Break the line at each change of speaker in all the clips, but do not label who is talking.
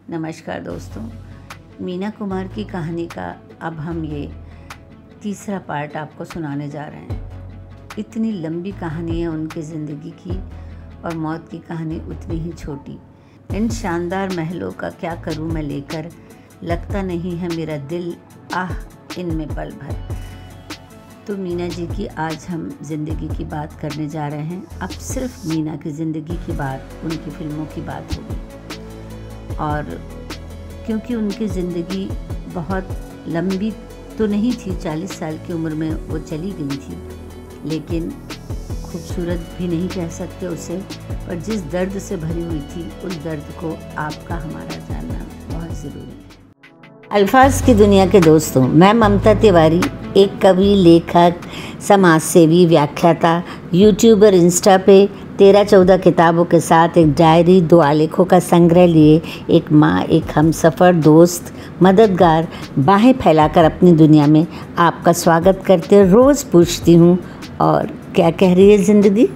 नमस्कार दोस्तों, मीना कुमार की कहानी का अब हम ये तीसरा पार्ट आपको सुनाने जा रहे हैं। इतनी लंबी कहानी है उनकी ज़िंदगी की और मौत की कहानी उतनी ही छोटी। इन शानदार महलों का क्या करूं मैं लेकर, लगता नहीं है मेरा दिल, आह इनमें पल भर। तो मीना जी की आज हम ज़िंदगी की बात करने जा रहे हैं। अब सिर्फ मीना की ज़िंदगी की बात, उनकी फिल्मों की बात होगी। और क्योंकि उनकी ज़िंदगी बहुत लंबी तो नहीं थी, 40 साल की उम्र में वो चली गई थी, लेकिन खूबसूरत भी नहीं कह सकते उसे, पर जिस दर्द से भरी हुई थी उस दर्द को आपका हमारा जानना बहुत ज़रूरी है। अल्फाज की दुनिया के दोस्तों, मैं ममता तिवारी, एक कवि, लेखक, समाज सेवी, व्याख्याता, यूट्यूबर, इंस्टा पे 13-14 किताबों के साथ एक डायरी, 2 आलेखों का संग्रह लिए एक माँ, एक हमसफ़र, दोस्त, मददगार, बाहें फैलाकर अपनी दुनिया में आपका स्वागत करते रोज़ पूछती हूँ, और क्या कह रही है ज़िंदगी।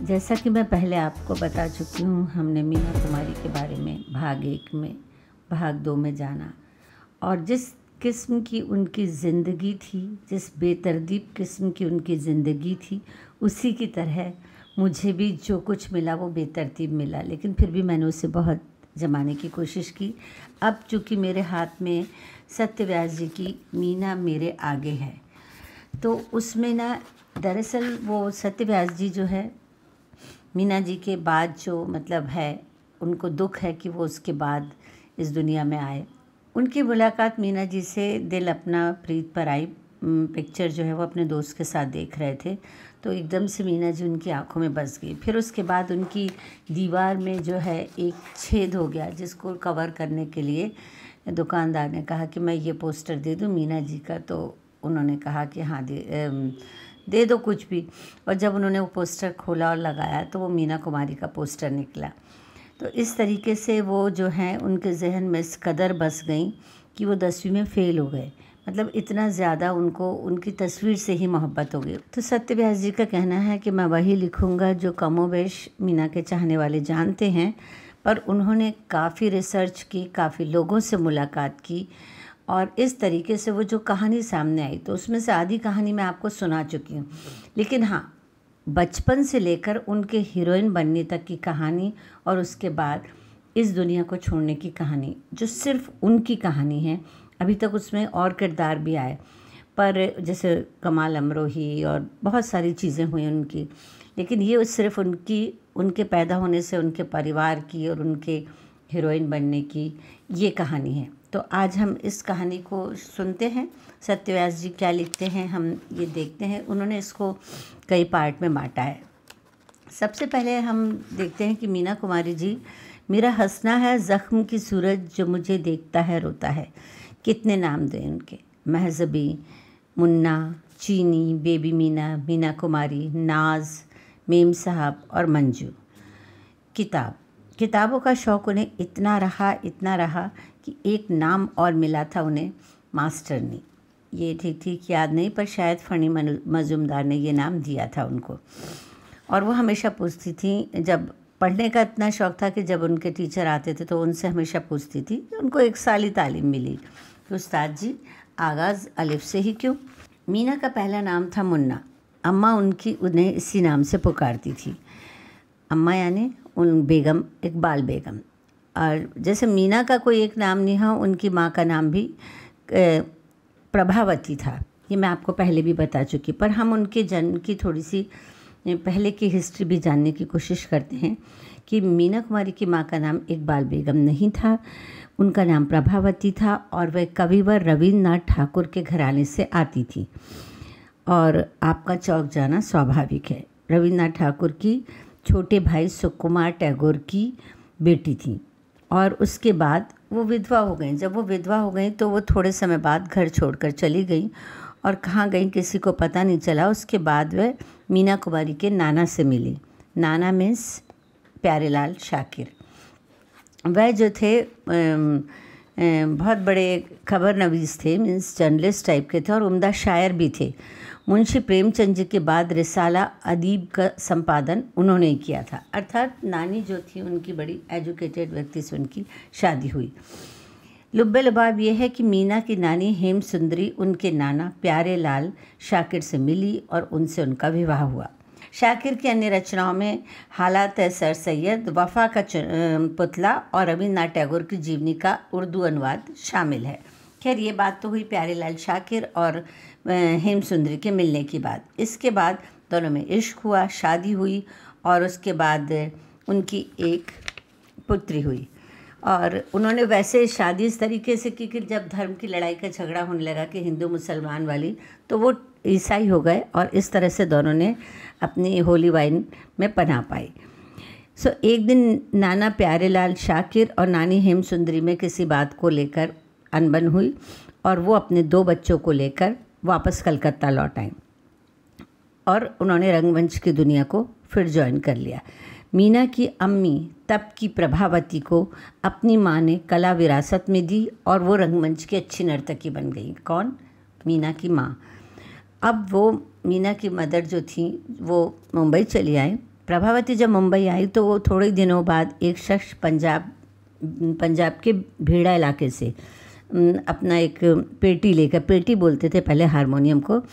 जैसा कि मैं पहले आपको बता चुकी हूँ, हमने मीना कुमारी के बारे में भाग 1 में, भाग 2 में जाना, और जिस किस्म की उनकी ज़िंदगी थी, जिस बेतरतीब किस्म की उनकी ज़िंदगी थी, उसी की तरह मुझे भी जो कुछ मिला वो बेतरतीब मिला, लेकिन फिर भी मैंने उसे बहुत जमाने की कोशिश की। अब चूँकि मेरे हाथ में सत्यव्यास जी की मीना मेरे आगे है, तो उसमें ना दरअसल वो सत्यव्यास जी जो है, मीना जी के बाद जो मतलब है, उनको दुख है कि वो उसके बाद इस दुनिया में आए। उनकी मुलाकात मीना जी से दिल अपना प्रीत पर आई पिक्चर जो है वो अपने दोस्त के साथ देख रहे थे, तो एकदम से मीना जी उनकी आंखों में बस गई। फिर उसके बाद उनकी दीवार में जो है एक छेद हो गया, जिसको कवर करने के लिए दुकानदार ने कहा कि मैं ये पोस्टर दे दूं मीना जी का, तो उन्होंने कहा कि हाँ दे दो कुछ भी। और जब उन्होंने वो पोस्टर खोला और लगाया तो वो मीना कुमारी का पोस्टर निकला। तो इस तरीके से वो जो हैं उनके जहन में इस कदर बस गई कि वो 10वीं में फ़ेल हो गए। मतलब इतना ज़्यादा उनको उनकी तस्वीर से ही मोहब्बत हो गई। तो सत्यव्यास जी का कहना है कि मैं वही लिखूंगा जो कमोबेश मीना के चाहने वाले जानते हैं, पर उन्होंने काफ़ी रिसर्च की, काफ़ी लोगों से मुलाकात की, और इस तरीके से वो जो कहानी सामने आई, तो उसमें से आधी कहानी मैं आपको सुना चुकी हूँ, लेकिन हाँ, बचपन से लेकर उनके हीरोइन बनने तक की कहानी और उसके बाद इस दुनिया को छोड़ने की कहानी, जो सिर्फ उनकी कहानी है। अभी तक उसमें और किरदार भी आए, पर जैसे कमाल अमरोही और बहुत सारी चीज़ें हुई उनकी, लेकिन ये सिर्फ उनके पैदा होने से उनके परिवार की और उनके हीरोइन बनने की ये कहानी है। तो आज हम इस कहानी को सुनते हैं, सत्यव्यास जी क्या लिखते हैं हम ये देखते हैं। उन्होंने इसको कई पार्ट में बांटा है। सबसे पहले हम देखते हैं कि मीना कुमारी जी, मेरा हंसना है ज़ख्म की सूरज जो मुझे देखता है रोता है। कितने नाम दें उनके, महजबी, मुन्ना, चीनी, बेबी मीना, मीना कुमारी, नाज, मेम साहब और मंजू। किताबों का शौक़ उन्हें इतना रहा कि एक नाम और मिला था उन्हें, मास्टरनी। ये ठीक याद नहीं, पर शायद फ़णी मज़ूमदार ने ये नाम दिया था उनको। और वो हमेशा पूछती थी, जब पढ़ने का इतना शौक़ था कि जब उनके टीचर आते थे तो उनसे हमेशा पूछती थी, उनको 1 साल ही तालीम मिली कि उस्ताद जी आगाज़ अलिफ से ही क्यों। मीना का पहला नाम था मुन्ना। अम्मा उन्हें इसी नाम से पुकारती थी। अम्मा यानी उन बेगम, इकबाल बेगम। और जैसे मीना का कोई एक नाम नहीं है, उनकी माँ का नाम भी प्रभावती था। ये मैं आपको पहले भी बता चुकी, पर हम उनके जन्म की थोड़ी सी पहले की हिस्ट्री भी जानने की कोशिश करते हैं कि मीना कुमारी की माँ का नाम इकबाल बेगम नहीं था, उनका नाम प्रभावती था, और वह कविवर रविन्द्रनाथ ठाकुर के घराने से आती थी। और आपका चौंक जाना स्वाभाविक है, रविन्द्रनाथ ठाकुर की छोटे भाई सुकुमार टैगोर की बेटी थी। और उसके बाद वो विधवा हो गई। जब वो विधवा हो गई तो वो थोड़े समय बाद घर छोड़कर चली गई, और कहाँ गई किसी को पता नहीं चला। उसके बाद वह मीना कुमारी के नाना से मिली। नाना मीन्स प्यारेलाल शाकिर। वह जो थे बहुत बड़े खबर नवीस थे, मीन्स जर्नलिस्ट टाइप के थे और उम्दा शायर भी थे। मुंशी प्रेमचंद जी के बाद रिसाला अदीब का संपादन उन्होंने ही किया था। अर्थात नानी जो थी उनकी बड़ी एजुकेटेड व्यक्ति से उनकी शादी हुई। लुब्बे लुबाब यह है कि मीना की नानी हेम सुंदरी उनके नाना प्यारे लाल शाकिर से मिली और उनसे उनका विवाह हुआ। शाकिर की अन्य रचनाओं में हालात सर सैयद, वफ़ा का पुतला और रविन्द्रनाथ टैगोर की जीवनी का उर्दू अनुवाद शामिल है। खैर ये बात तो हुई प्यारे लाल शाकिर और हेम सुंदरी के मिलने की बात। इसके बाद दोनों में इश्क हुआ, शादी हुई और उसके बाद उनकी एक पुत्री हुई। और उन्होंने वैसे शादी इस तरीके से की कि जब धर्म की लड़ाई का झगड़ा होने लगा कि हिंदू मुसलमान वाली, तो वो ईसाई हो गए और इस तरह से दोनों ने अपनी होली वाइन में पनाह पाई। एक दिन नाना प्यारेलाल शाकिर और नानी हेम सुंदरी में किसी बात को लेकर अनबन हुई और वो अपने 2 बच्चों को लेकर वापस कलकत्ता लौट आए और उन्होंने रंगमंच की दुनिया को फिर ज्वाइन कर लिया। मीना की अम्मी तब की प्रभावती को अपनी माँ ने कला विरासत में दी और वो रंगमंच की अच्छी नर्तकी बन गई। कौन? मीना की माँ। अब वो मीना की मदर जो थी वो मुंबई चली आई। प्रभावती जब मुंबई आई तो वो थोड़े दिनों बाद एक शख्स पंजाब के भीड़ा इलाके से अपना एक पेटी लेकर, पेटी बोलते थे पहले हारमोनियम को,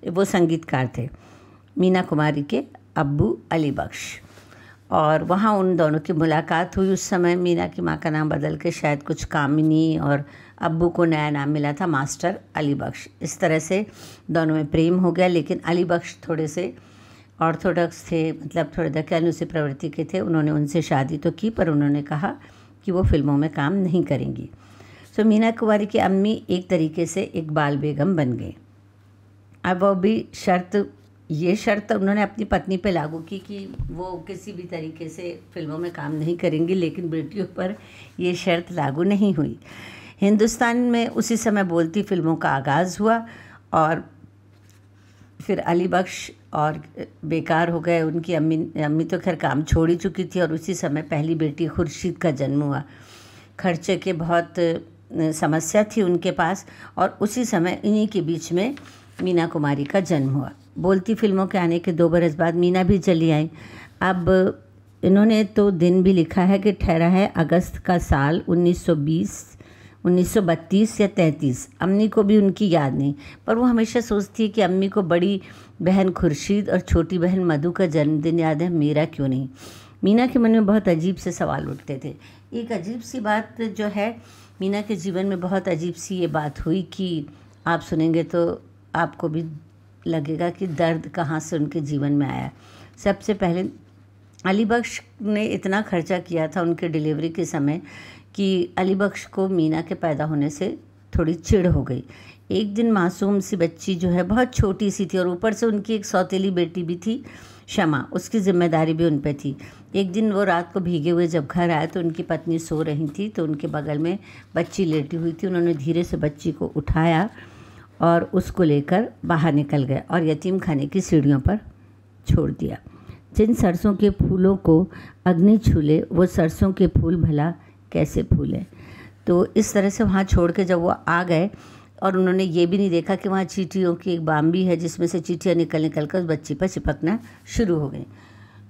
वो संगीतकार थे, मीना कुमारी के अब्बू अली बख्श, और वहाँ उन दोनों की मुलाकात हुई। उस समय मीना की माँ का नाम बदल के शायद कुछ कामिनी और अब्बू को नया नाम मिला था मास्टर अली बख्श। इस तरह से दोनों में प्रेम हो गया। लेकिन अली बख्श थोड़े से ऑर्थोडॉक्स थे, मतलब थोड़े दकियानुसी प्रवृत्ति के थे। उन्होंने उनसे शादी तो की पर उन्होंने कहा कि वो फिल्मों में काम नहीं करेंगी। मीना कुमारी की अम्मी एक तरीके से इकबाल बेगम बन गई। अब वो भी ये शर्त उन्होंने अपनी पत्नी पे लागू की कि वो किसी भी तरीके से फिल्मों में काम नहीं करेंगी, लेकिन बेटियों पर ये शर्त लागू नहीं हुई। हिंदुस्तान में उसी समय बोलती फिल्मों का आगाज़ हुआ और फिर अली बख्श और बेकार हो गए। उनकी अम्मी तो खैर काम छोड़ ही चुकी थी और उसी समय पहली बेटी खुर्शीद का जन्म हुआ। खर्चे के बहुत समस्या थी उनके पास और उसी समय इन्हीं के बीच में मीना कुमारी का जन्म हुआ। बोलती फिल्मों के आने के 2 बरस बाद मीना भी चली आई। अब इन्होंने तो दिन भी लिखा है कि ठहरा है अगस्त का साल 1932 या 33। अम्मी को भी उनकी याद नहीं, पर वो हमेशा सोचती है कि अम्मी को बड़ी बहन खुर्शीद और छोटी बहन मधु का जन्मदिन याद है, मेरा क्यों नहीं। मीना के मन में बहुत अजीब से सवाल उठते थे। एक अजीब सी बात जो है मीना के जीवन में, बहुत अजीब सी ये बात हुई कि आप सुनेंगे तो आपको भी लगेगा कि दर्द कहाँ से उनके जीवन में आया। सबसे पहले अली बख्श ने इतना खर्चा किया था उनके डिलीवरी के समय कि अली बख्श को मीना के पैदा होने से थोड़ी चिढ़ हो गई। एक दिन मासूम सी बच्ची जो है बहुत छोटी सी थी और ऊपर से उनकी एक सौतेली बेटी भी थी शमा, उसकी जिम्मेदारी भी उन पे थी। एक दिन वो रात को भीगे हुए जब घर आए तो उनकी पत्नी सो रही थी, तो उनके बगल में बच्ची लेटी हुई थी। उन्होंने धीरे से बच्ची को उठाया और उसको लेकर बाहर निकल गए और यतीम खाने की सीढ़ियों पर छोड़ दिया। जिन सरसों के फूलों को अग्नि छूले वो सरसों के फूल भला कैसे फूले। तो इस तरह से वहाँ छोड़ के जब वो आ गए और उन्होंने ये भी नहीं देखा कि वहाँ चींटियों की एक बाम्बी है जिसमें से चींटियाँ निकल कर उस बच्ची पर चिपकना शुरू हो गई।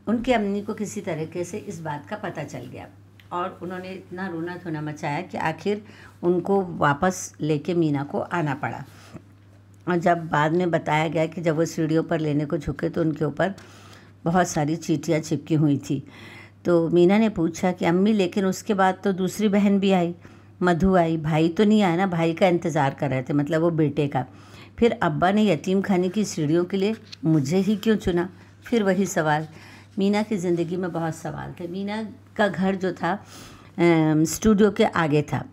उनकी अम्मी को किसी तरीके से इस बात का पता चल गया और उन्होंने इतना रोना धोना मचाया कि आखिर उनको वापस लेके मीना को आना पड़ा। और जब बाद में बताया गया कि जब वो सीढ़ियों पर लेने को झुके तो उनके ऊपर बहुत सारी चींटियाँ चिपकी हुई थी। तो मीना ने पूछा कि अम्मी लेकिन उसके बाद तो दूसरी बहन भी आई, मधु आई, भाई तो नहीं आया ना? भाई का इंतज़ार कर रहे थे, मतलब वो बेटे का। फिर अब्बा ने यतीम खाने की सीढ़ियों के लिए मुझे ही क्यों चुना? फिर वही सवाल। मीना की ज़िंदगी में बहुत सवाल थे। मीना का घर जो था स्टूडियो के आगे था,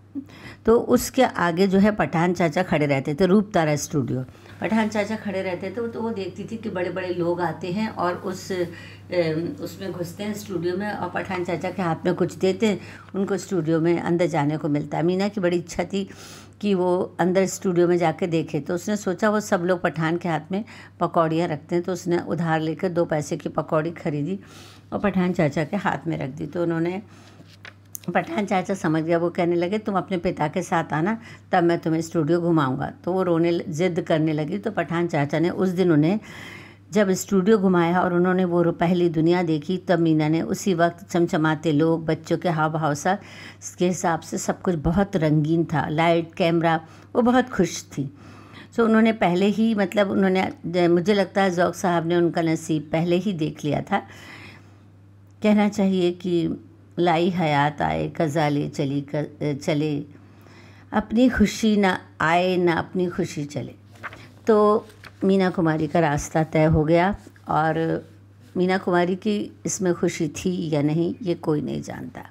तो उसके आगे जो है पठान चाचा खड़े रहते थे। रूप तारा स्टूडियो, पठान चाचा खड़े रहते थे। तो वो देखती थी कि बड़े बड़े लोग आते हैं और उसमें घुसते हैं स्टूडियो में और पठान चाचा के हाथ में कुछ देते हैं, उनको स्टूडियो में अंदर जाने को मिलता है। मीना की बड़ी इच्छा थी कि वो अंदर स्टूडियो में जाके देखे। तो उसने सोचा वो सब लोग पठान के हाथ में पकौड़ियाँ रखते हैं, तो उसने उधार लेकर 2 पैसे की पकौड़ी खरीदी और पठान चाचा के हाथ में रख दी। तो उन्होंने पठान चाचा समझ गया, वो कहने लगे तुम अपने पिता के साथ आना, तब मैं तुम्हें स्टूडियो घुमाऊंगा। तो वो ज़िद करने लगी। तो पठान चाचा ने उस दिन उन्हें जब स्टूडियो घुमाया और उन्होंने वो पहली दुनिया देखी, तब मीना ने उसी वक्त चमचमाते लोग, बच्चों के हाव भाव सा के हिसाब से सब कुछ बहुत रंगीन था, लाइट, कैमरा, वो बहुत खुश थी। सो उन्होंने पहले ही मतलब उन्होंने, मुझे लगता है ज़ौक़ साहब ने उनका नसीब पहले ही देख लिया था। कहना चाहिए कि लाई हयात आए कज़ाले चले, अपनी खुशी ना आए ना अपनी खुशी चले। तो मीना कुमारी का रास्ता तय हो गया और मीना कुमारी की इसमें खुशी थी या नहीं ये कोई नहीं जानता।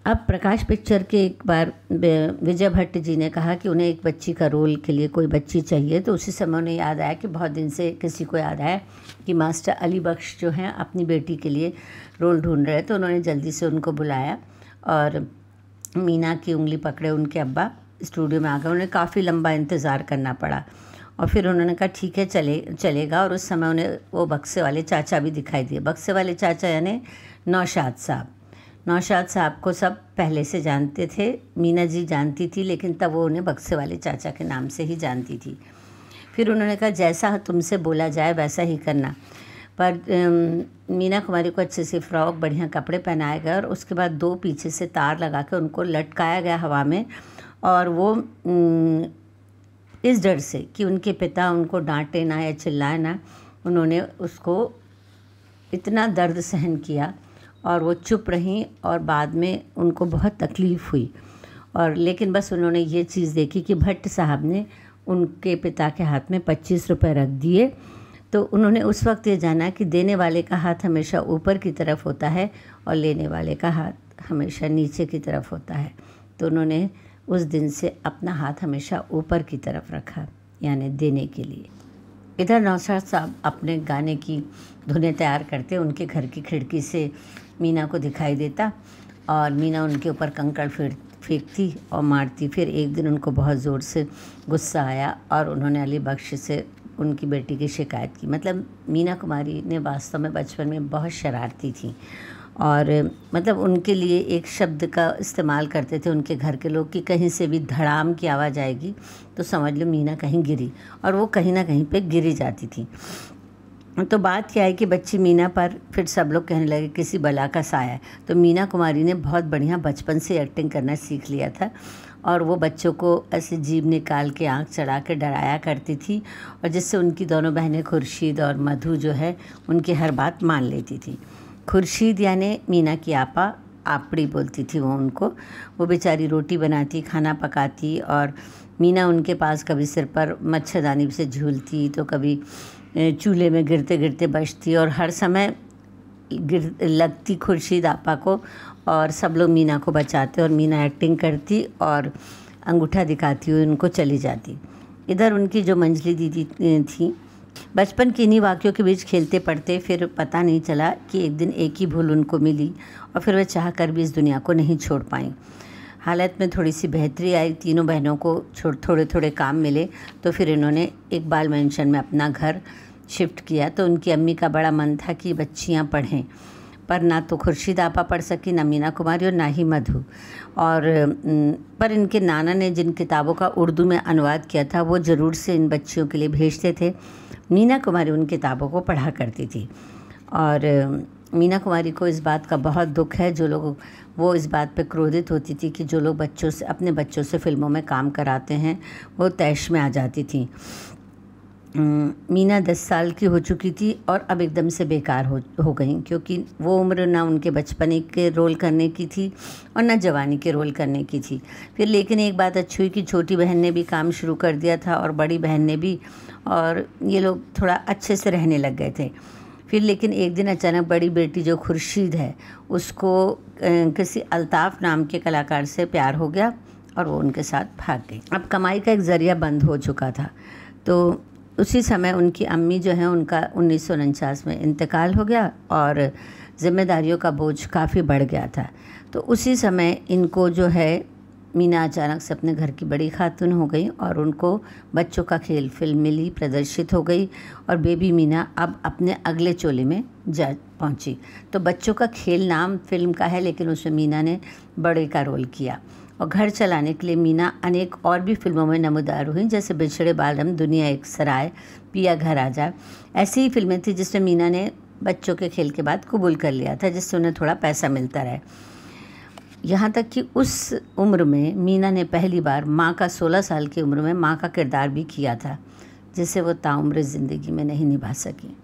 अब प्रकाश पिक्चर के एक बार विजय भट्ट जी ने कहा कि उन्हें एक बच्ची का रोल के लिए कोई बच्ची चाहिए। तो उसी समय उन्हें याद आया कि बहुत दिन से किसी को याद आया कि मास्टर अली बख्श जो हैं अपनी बेटी के लिए रोल ढूंढ रहे हैं। तो उन्होंने जल्दी से उनको बुलाया और मीना की उंगली पकड़े उनके अब्बा स्टूडियो में आ गए। उन्हें काफ़ी लंबा इंतज़ार करना पड़ा और फिर उन्होंने कहा ठीक है चलेगा। और उस समय उन्हें वो बक्से वाले चाचा भी दिखाई दिए। बक्से वाले चाचा यानी नौशाद साहब। नौशाद साहब को सब पहले से जानते थे, मीना जी जानती थी, लेकिन तब वो उन्हें बक्से वाले चाचा के नाम से ही जानती थी। फिर उन्होंने कहा जैसा तुमसे बोला जाए वैसा ही करना। पर मीना कुमारी को अच्छे से फ़्रॉक, बढ़िया कपड़े पहनाए गए और उसके बाद 2 पीछे से तार लगा के उनको लटकाया गया हवा में। और वो इस डर से कि उनके पिता उनको डांटे ना या चिल्लाए ना, उन्होंने उसको इतना दर्द सहन किया और वो चुप रहीं और बाद में उनको बहुत तकलीफ़ हुई। और लेकिन बस उन्होंने ये चीज़ देखी कि भट्ट साहब ने उनके पिता के हाथ में 25 रुपये रख दिए। तो उन्होंने उस वक्त ये जाना कि देने वाले का हाथ हमेशा ऊपर की तरफ होता है और लेने वाले का हाथ हमेशा नीचे की तरफ होता है। तो उन्होंने उस दिन से अपना हाथ हमेशा ऊपर की तरफ रखा, यानी देने के लिए। इधर नौशाद साहब अपने गाने की धुनें तैयार करते, उनके घर की खिड़की से मीना को दिखाई देता और मीना उनके ऊपर कंकड़ फेंकती और मारती। फिर एक दिन उनको बहुत ज़ोर से गुस्सा आया और उन्होंने अली बख्श से उनकी बेटी की शिकायत की। मतलब मीना कुमारी ने वास्तव में बचपन में बहुत शरारती थी और मतलब उनके लिए एक शब्द का इस्तेमाल करते थे उनके घर के लोग कि कहीं से भी धड़ाम की आवाज़ आएगी तो समझ लो मीना कहीं गिरी, और वो कहीं ना कहीं पे गिरी जाती थी। तो बात क्या है कि बच्ची मीना पर फिर सब लोग कहने लगे किसी बला का साया है। तो मीना कुमारी ने बहुत बढ़िया बचपन से एक्टिंग करना सीख लिया था और वो बच्चों को ऐसे जीभ निकाल के आँख चढ़ा के डराया करती थी और जिससे उनकी दोनों बहनें खुर्शीद और मधु जो है उनकी हर बात मान लेती थी। खुर्शीद यानी मीना की आपा, आपड़ी बोलती थी वो उनको। वो बेचारी रोटी बनाती, खाना पकाती और मीना उनके पास कभी सिर पर मच्छरदानी से झूलती तो कभी चूल्हे में गिरते गिरते बचती और हर समय लगती खुर्शीद आपा को और सब लोग मीना को बचाते और मीना एक्टिंग करती और अंगूठा दिखाती हुई उनको चली जाती। इधर उनकी जो मंजली दीदी थी, बचपन के इन्हीं वाक़यों के बीच खेलते पढ़ते फिर पता नहीं चला कि एक दिन एक ही भूल उनको मिली और फिर वे चाह कर भी इस दुनिया को नहीं छोड़ पाई। हालत में थोड़ी सी बेहतरी आई, तीनों बहनों को थोड़े थोड़े काम मिले तो फिर इन्होंने इकबाल मेंशन में अपना घर शिफ्ट किया। तो उनकी अम्मी का बड़ा मन था कि बच्चियां पढ़ें, पर ना तो खुर्शीद आपा पढ़ सकी, ना मीना कुमारी और ना ही मधु। और पर इनके नाना ने जिन किताबों का उर्दू में अनुवाद किया था वो ज़रूर से इन बच्चियों के लिए भेजते थे। मीना कुमारी उन किताबों को पढ़ा करती थी और मीना कुमारी को इस बात का बहुत दुख है, जो लोग वो इस बात पे क्रोधित होती थी कि जो लोग अपने बच्चों से फिल्मों में काम कराते हैं वो तैश में आ जाती थी। मीना 10 साल की हो चुकी थी और अब एकदम से बेकार हो गई, क्योंकि वो उम्र ना उनके बचपने के रोल करने की थी और ना जवानी के रोल करने की थी। फिर लेकिन एक बात अच्छी हुई कि छोटी बहन ने भी काम शुरू कर दिया था और बड़ी बहन ने भी, और ये लोग थोड़ा अच्छे से रहने लग गए थे। फिर लेकिन एक दिन अचानक बड़ी बेटी जो खुर्शीद है उसको किसी अल्ताफ़ नाम के कलाकार से प्यार हो गया और वो उनके साथ भाग गई। अब कमाई का एक ज़रिया बंद हो चुका था। तो उसी समय उनकी अम्मी जो है उनका 1949 में इंतकाल हो गया और ज़िम्मेदारियों का बोझ काफ़ी बढ़ गया था। तो उसी समय इनको जो है मीना अचानक से अपने घर की बड़ी खातून हो गई और उनको बच्चों का खेल फिल्म मिली, प्रदर्शित हो गई और बेबी मीना अब अपने अगले चोले में जा पहुंची। तो बच्चों का खेल नाम फ़िल्म का है, लेकिन उसमें मीना ने बड़े का रोल किया। और घर चलाने के लिए मीना अनेक और भी फिल्मों में नमूदार हुई, जैसे बिछड़े बालम, दुनिया एक सराय, पिया घर आजा। ऐसी ही फिल्में थी जिसमें मीना ने बच्चों के खेल के बाद कबूल कर लिया था, जिससे उन्हें थोड़ा पैसा मिलता रहे। यहाँ तक कि उस उम्र में मीना ने पहली बार माँ का 16 साल की उम्र में माँ का किरदार भी किया था, जिसे वो ताउम्र ज़िंदगी में नहीं निभा सकी।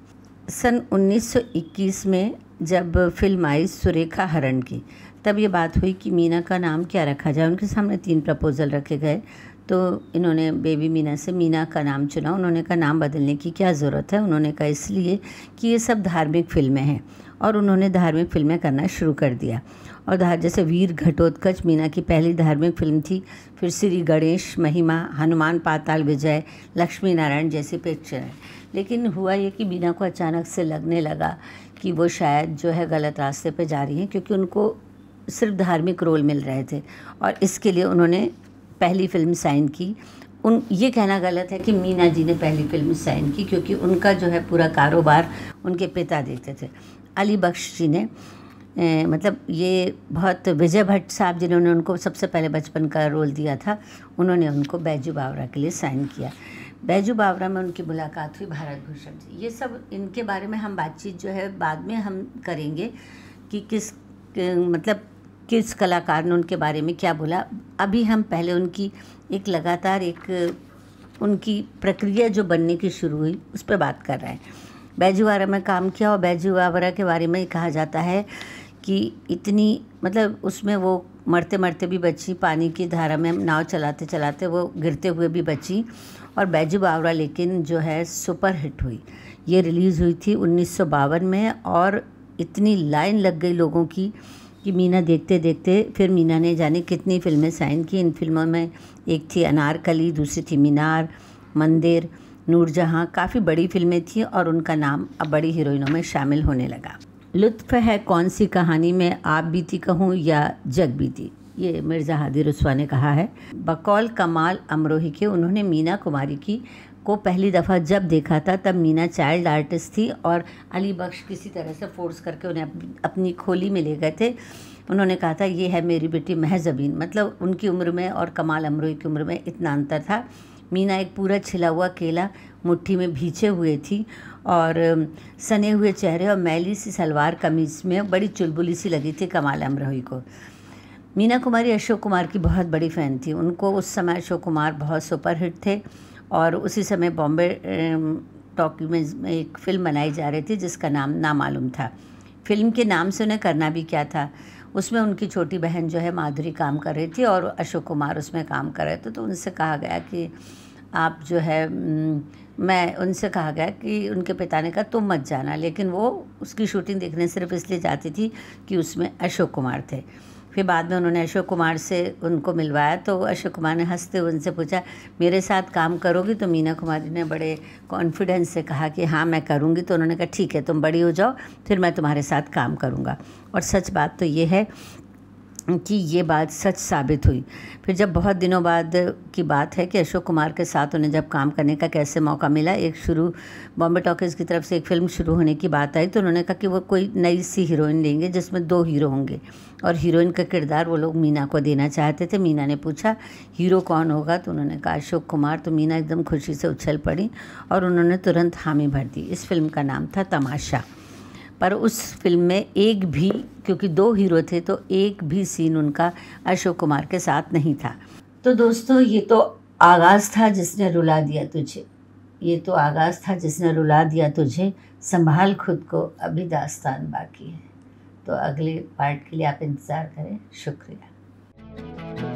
सन 1921 में जब फिल्म आई सुरेखा हरण की, तब ये बात हुई कि मीना का नाम क्या रखा जाए। उनके सामने 3 प्रपोज़ल रखे गए, तो इन्होंने बेबी मीना से मीना का नाम चुना। उन्होंने कहा नाम बदलने की क्या ज़रूरत है। उन्होंने कहा इसलिए कि ये सब धार्मिक फ़िल्में हैं, और उन्होंने धार्मिक फ़िल्में करना शुरू कर दिया। और जैसे वीर घटोत्कच मीना की पहली धार्मिक फिल्म थी। फिर श्री गणेश महिमा, हनुमान पाताल विजय, लक्ष्मी नारायण जैसी पिक्चर है। लेकिन हुआ ये कि मीना को अचानक से लगने लगा कि वो शायद जो है गलत रास्ते पे जा रही हैं, क्योंकि उनको सिर्फ धार्मिक रोल मिल रहे थे, और इसके लिए उन्होंने पहली फ़िल्म साइन की। ये कहना गलत है कि मीना जी ने पहली फ़िल्म साइन की, क्योंकि उनका जो है पूरा कारोबार उनके पिता देखते थे। अली बख्श जी ने मतलब ये बहुत विजय भट्ट साहब जिन्होंने उनको सबसे पहले बचपन का रोल दिया था, उन्होंने उनको बैजू बावरा के लिए साइन किया। बैजू बावरा में उनकी मुलाकात हुई भारत भूषण जी। ये सब इनके बारे में हम बातचीत जो है बाद में हम करेंगे कि मतलब किस कलाकार ने उनके बारे में क्या बोला। अभी हम पहले उनकी एक लगातार उनकी प्रक्रिया जो बनने की शुरू हुई उस पर बात कर रहे हैं। बैजू बावरा में काम किया, और बैजू बावरा के बारे में कहा जाता है कि इतनी मतलब उसमें वो मरते मरते भी बची, पानी की धारा में नाव चलाते चलाते वो गिरते हुए भी बची। और बैजू बावरा लेकिन जो है सुपर हिट हुई। ये रिलीज़ हुई थी 1952 में, और इतनी लाइन लग गई लोगों की कि मीना देखते देखते फिर मीना ने जाने कितनी फिल्में साइन की। इन फिल्मों में एक थी अनारकली, दूसरी थी मीनार, मंदिर, नूरजहाँ। काफ़ी बड़ी फिल्में थीं, और उनका नाम अब बड़ी हीरोइनों में शामिल होने लगा। लुत्फ़ है कौन सी कहानी में आप बीती कहूँ या जग बीती, ये मिर्ज़ा हादी रुस्वा ने कहा है। बकौल कमाल अमरोही के उन्होंने मीना कुमारी को पहली दफ़ा जब देखा था तब मीना चाइल्ड आर्टिस्ट थी, और अली बख्श किसी तरह से फोर्स करके उन्हें अपनी खोली में ले गए थे। उन्होंने कहा था ये है मेरी बेटी महज़बीन। मतलब उनकी उम्र में और कमाल अमरोही की उम्र में इतना अंतर था। मीना एक पूरा छिला हुआ केला मुट्ठी में भींचे हुए थी, और सने हुए चेहरे और मैली सी सलवार कमीज़ में बड़ी चुलबुली सी लगी थी कमाल अमरोही को। मीना कुमारी अशोक कुमार की बहुत बड़ी फ़ैन थी। उनको उस समय अशोक कुमार बहुत सुपरहिट थे, और उसी समय बॉम्बे टॉकी में एक फ़िल्म बनाई जा रही थी जिसका नाम नामालूम था। फ़िल्म के नाम से उन्हें करना भी क्या था। उसमें उनकी छोटी बहन जो है माधुरी काम कर रही थी, और अशोक कुमार उसमें काम कर रहे थे। तो उनसे कहा गया कि आप जो है उनसे कहा गया कि उनके पिता ने कहा तुम मत जाना, लेकिन वो उसकी शूटिंग देखने सिर्फ इसलिए जाती थी कि उसमें अशोक कुमार थे। फिर बाद में उन्होंने अशोक कुमार से उनको मिलवाया, तो अशोक कुमार ने हंसते हुए उनसे पूछा मेरे साथ काम करोगी। तो मीना कुमारी ने बड़े कॉन्फिडेंस से कहा कि हाँ मैं करूँगी। तो उन्होंने कहा ठीक है, तुम बड़ी हो जाओ, फिर मैं तुम्हारे साथ काम करूँगा। और सच बात तो ये है कि ये बात सच साबित हुई। फिर जब बहुत दिनों बाद की बात है कि अशोक कुमार के साथ उन्हें जब काम करने का कैसे मौका मिला, बॉम्बे टॉकीज़ की तरफ से एक फ़िल्म शुरू होने की बात आई, तो उन्होंने कहा कि वो कोई नई सी हीरोइन लेंगे जिसमें 2 हीरो होंगे, और हीरोइन का किरदार वो लोग मीना को देना चाहते थे। मीना ने पूछा हीरो कौन होगा, तो उन्होंने कहा अशोक कुमार। तो मीना एकदम खुशी से उछल पड़ी, और उन्होंने तुरंत हामी भर दी। इस फिल्म का नाम था तमाशा। पर उस फिल्म में एक भी, क्योंकि 2 हीरो थे, तो एक भी सीन उनका अशोक कुमार के साथ नहीं था। तो दोस्तों ये तो आगाज़ था जिसने रुला दिया तुझे, संभाल खुद को, अभी दास्तान बाकी है। तो अगले पार्ट के लिए आप इंतज़ार करें। शुक्रिया।